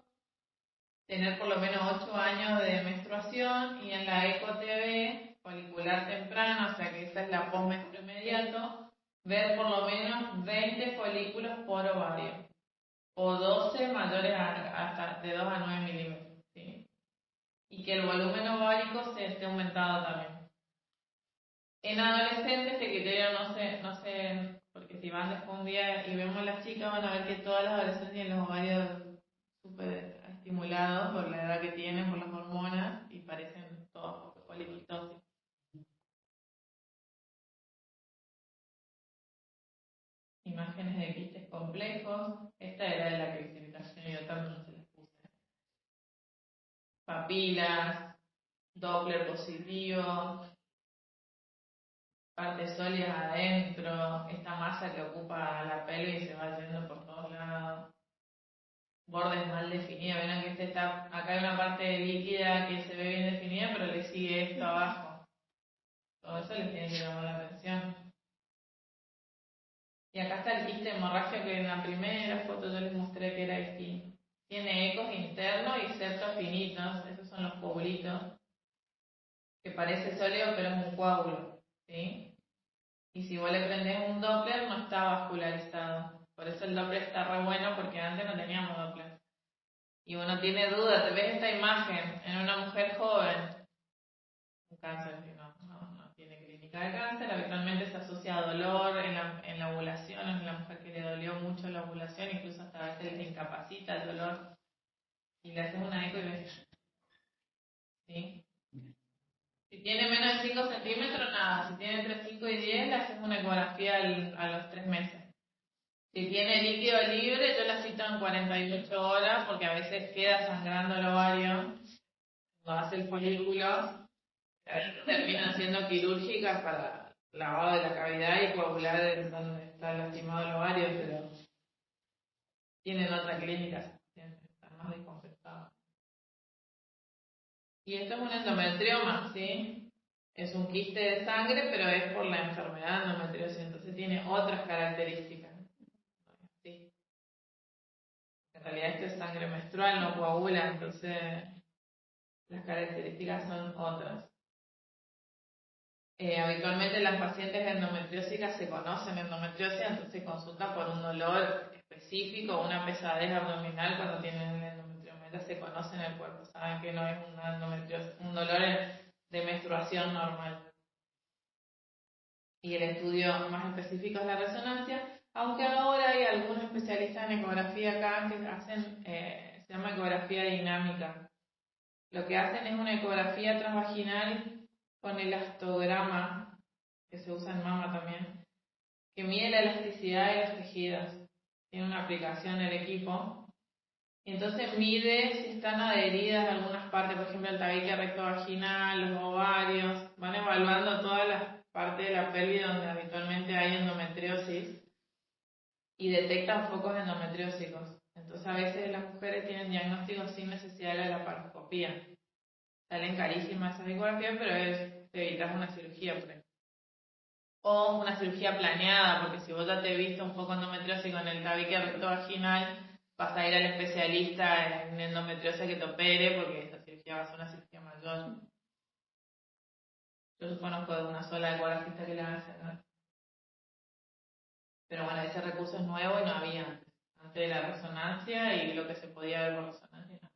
tener por lo menos 8 años de menstruación y en la ECO-TV, folicular temprano, o sea que esa es la postmenstrua inmediato, ver por lo menos 20 folículos por ovario o 12 mayores hasta de 2 a 9 milímetros. ¿Sí? Y que el volumen ovárico se esté aumentado también. En adolescentes este criterio no sé, porque si van después un día y vemos a las chicas van a ver que todas las adolescentes tienen los ovarios súper estimulados por la edad que tienen, por las hormonas y parecen todos poliquistosis. Imágenes de quistes complejos. Esta era de la clasificación y yo también no se las puse. Papilas, Doppler positivo, partes sólidas adentro, esta masa que ocupa la pelvis y se va yendo por todos lados. Bordes mal definidos, ven que acá hay una parte líquida que se ve bien definida, pero le sigue esto abajo. Todo eso les tiene que llamar la atención. Y acá está el quiste hemorrágico que en la primera foto yo les mostré que era distinto. tiene ecos internos y septos finitos, esos son los coágulitos, que parece sólido pero es un coágulo, ¿sí? Y si vos le prendés un Doppler no está vascularizado, por eso el Doppler está re bueno porque antes no teníamos Doppler. Y uno tiene dudas, te ves esta imagen en una mujer joven, un cáncer que no tiene clínica de cáncer, habitualmente se asocia a dolor en la ovulación, es la mujer que le dolió mucho la ovulación, incluso hasta a veces le incapacita el dolor, y le haces una eco y ves, ¿sí? Si tiene menos de 5 centímetros, nada, si tiene entre 5 y 10, le haces una ecografía a los 3 meses. Si tiene líquido libre, yo la cito en 48 horas, porque a veces queda sangrando el ovario, cuando hace el folículo, terminan siendo quirúrgicas para lavado de la cavidad y coagular en donde está lastimado el ovario, pero tienen otra clínica, están más descompensados. Y esto es un endometrioma, ¿sí? Es un quiste de sangre, pero es por la enfermedad de endometriosis, entonces tiene otras características. ¿Sí? En realidad esto es sangre menstrual, no coagula, entonces las características son otras. Habitualmente las pacientes endometriósicas se conocen endometriosis, entonces se consultan por un dolor específico, una pesadez abdominal cuando tienen endometrioma, se conocen el cuerpo, saben que no es una endometriosis, un dolor de menstruación normal. Y el estudio más específico es la resonancia, aunque ahora hay algunos especialistas en ecografía acá que hacen, se llama ecografía dinámica. Lo que hacen es una ecografía transvaginal con elastograma, que se usa en mama también, que mide la elasticidad de los tejidos. Tiene una aplicación el equipo. Y entonces mide si están adheridas algunas partes, por ejemplo el tabique rectovaginal, los ovarios. Van evaluando todas las partes de la pelvis donde habitualmente hay endometriosis y detectan focos endometriósicos. Entonces a veces las mujeres tienen diagnósticos sin necesidad de la laparoscopía. Salen carísimas esas ecografías, pero te evitas una cirugía por ejemplo. O una cirugía planeada, porque si vos ya te viste un foco endometriósico en el tabique rectovaginal, vas a ir al especialista en endometriosis que te opere, porque esa cirugía va a ser una cirugía mayor. Yo conozco de una sola ecografista que la hace, ¿no? Pero bueno, ese recurso es nuevo y no había antes de la resonancia y lo que se podía ver por resonancia. ¿No?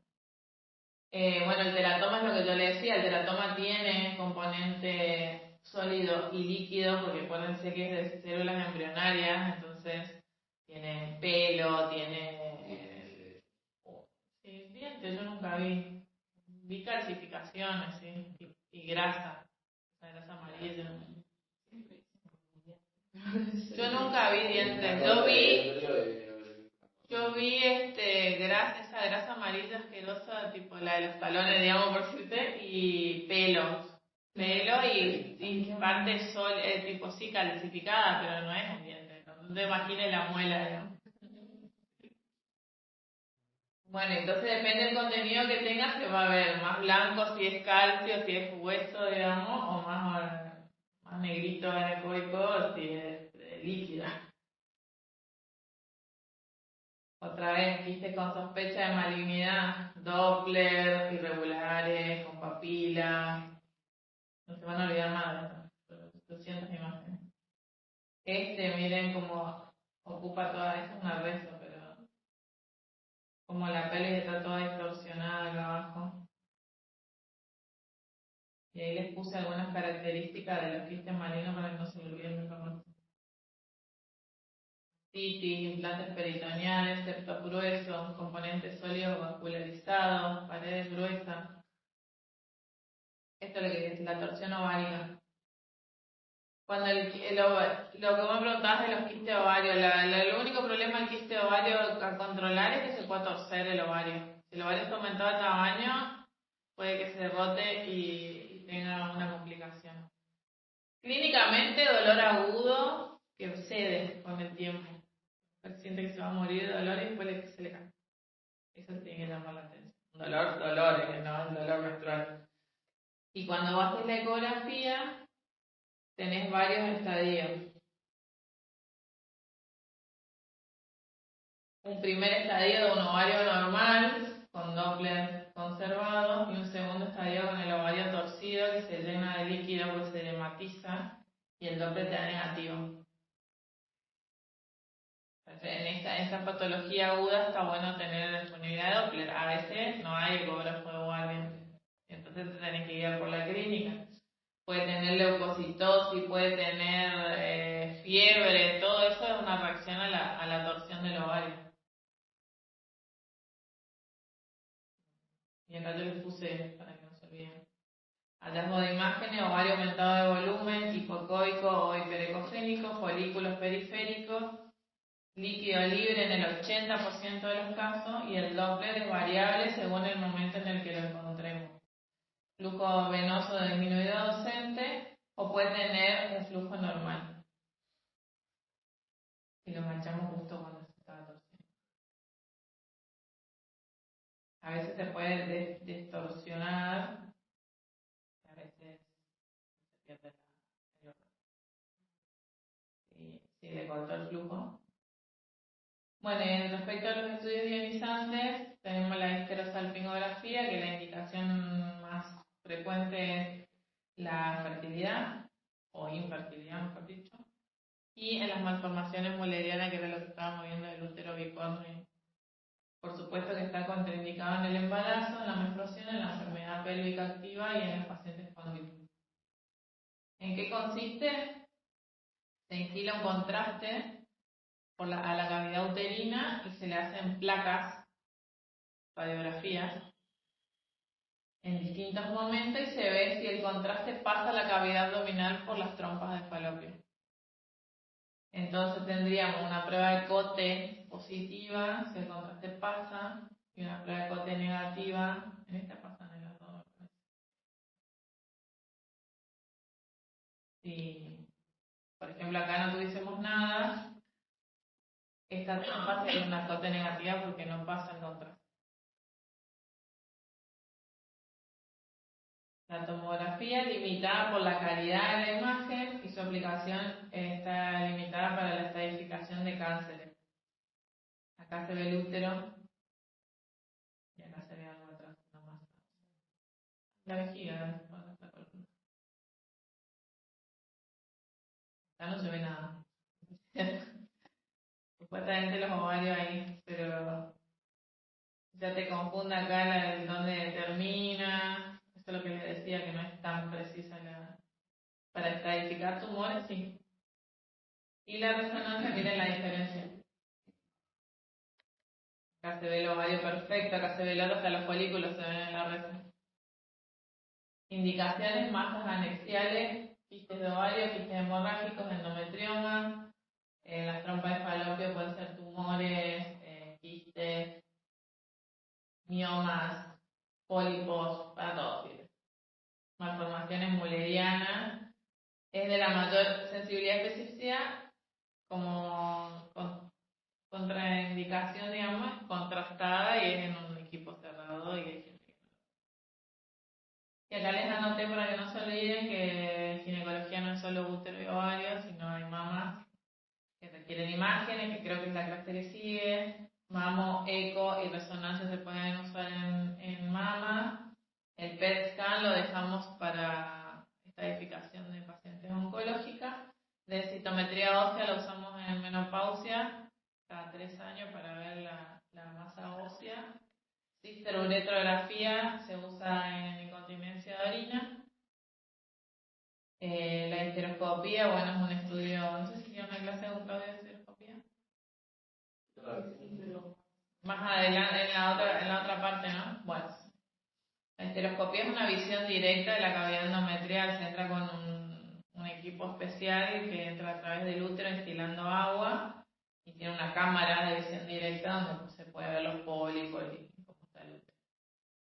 Bueno, el teratoma es lo que yo le decía, el teratoma tiene componente sólido y líquido, porque acuérdense que es de células embrionarias, entonces tiene pelo, tiene... sí, dientes, yo nunca vi calcificaciones, ¿sí? Y grasa, esa grasa amarilla. Yo nunca vi dientes, yo vi esa grasa amarilla asquerosa, tipo la de los talones, digamos, por decirte, y pelo y parte tipo sí calcificada, pero no es un diente, no te imagines la muela, digamos. Bueno, entonces depende del contenido que tengas, se va a ver más blanco si es calcio, si es hueso, digamos, o más negrito anecoico si es líquido. Otra vez, quiste con sospecha de malignidad, Doppler, irregulares, con papilas. No se van a olvidar más de esto, 200 imágenes. Miren cómo ocupa toda, es una rezo, pero como la pelvis está toda distorsionada acá abajo. Y ahí les puse algunas características de los quistes malignos para que no se olviden de información. Citis, implantes peritoneales, septos gruesos, componentes sólidos vascularizados, paredes gruesas. Esto es lo que es la torsión ovárica. Cuando lo que vos me preguntabas de los quistes ovarios, el único problema del quiste ovario a controlar es que se puede torcer el ovario. Si el ovario está aumentado de tamaño, puede que se rote y tenga una complicación. Clínicamente, dolor agudo que cede con el tiempo. El paciente que se va a morir de dolor y después se le cae. Eso tiene que llamar la atención. Dolor, no el dolor menstrual. Y cuando haces la ecografía, tenés varios estadios. un primer estadio de un ovario normal, con Doppler conservado, y un segundo estadio con el ovario torcido que se llena de líquido porque se dematiza y el Doppler te da negativo. En esta patología aguda está bueno tener disponibilidad de Doppler. A veces no hay ecógrafo de ovario, entonces te tenés que ir por la clínica. Puede tener leucocitosis, puede tener fiebre, todo eso es una reacción a la torsión del ovario. Y acá yo les puse, para que no se olviden, hallazgo de imágenes, ovario aumentado de volumen, hipoecoico o hiperecogénico, folículos periféricos, líquido libre en el 80% de los casos y el Doppler es variable según el momento en el que lo encontremos. Flujo venoso disminuido ausente o puede tener un flujo normal. Y lo manchamos justo cuando se estaba torciendo. A veces se puede distorsionar, a veces se pierde si le cortó el flujo. Bueno, y respecto a los estudios ionizantes, tenemos la histerosalpingografía, que la indicación más frecuente es la fertilidad, o infertilidad, mejor dicho, y en las malformaciones mullerianas, que era lo que estábamos viendo del útero bicornio. Por supuesto que está contraindicado en el embarazo, en la menstruación, en la enfermedad pélvica activa y en los pacientes cóndicos. ¿En qué consiste? Se instila un contraste a la cavidad uterina y se le hacen placas, radiografías, en distintos momentos y se ve si el contraste pasa a la cavidad abdominal por las trompas de falopio. Entonces tendríamos una prueba de COTE positiva, si el contraste pasa, y una prueba de COTE negativa, en esta pasan en las dos. Si, por ejemplo, acá no tuviésemos nada, esta trompa sería una COTE negativa porque no pasa el contraste. La tomografía limitada por la calidad de la imagen y su aplicación está limitada para la estadificación de cánceres. Acá se ve el útero y acá se ve algo atrás, nomás. La vejiga, acá no se ve nada. Supuestamente los ovarios ahí, pero ya te confunde acá donde termina. Eso es lo que les decía, que no es tan precisa para estadificar tumores, sí. Y la resonancia, miren la diferencia. Acá se ve el ovario perfecto, acá se ve el otro, hasta los folículos se ven en la red. Indicaciones, masas anexiales, quistes de ovario, quistes hemorrágicos, endometrioma. En las trompas de falopio pueden ser tumores, quistes, miomas, pólipos, para todos. Malformaciones mullerianas. Es de la mayor sensibilidad y especificidad, como contraindicación, digamos, contrastada y es en un equipo cerrado y hay gente que no. Y acá les anoté para que no se olviden que ginecología no es solo útero y ovario, sino hay mamas que requieren imágenes, que creo que es la clase que sigue. Mamo, eco y resonancia se pueden usar en mama. El PET scan lo dejamos para estadificación de pacientes oncológicas. Densitometría ósea lo usamos en menopausia cada 3 años para ver la masa ósea. Cisterouretrografía se usa en incontinencia de orina. La histeroscopía, bueno, es un estudio, no sé si tiene una clase de un Claudio de histeroscopía. Más adelante, en la otra parte, ¿no? Bueno, la histeroscopía es una visión directa de la cavidad endometrial. Se entra con un equipo especial que entra a través del útero instilando agua y tiene una cámara de visión directa donde se puede ver los pólipos y cómo está el útero.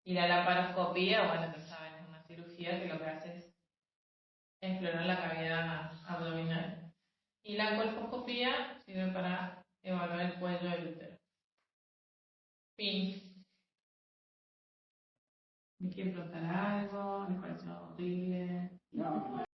Y la laparoscopía, bueno, ya saben, es una cirugía que lo que hace es explorar la cavidad abdominal. Y la colposcopía sirve para evaluar el cuello del útero. Fin. ¿Me quiere preguntar algo? ¿Me pareció horrible? No.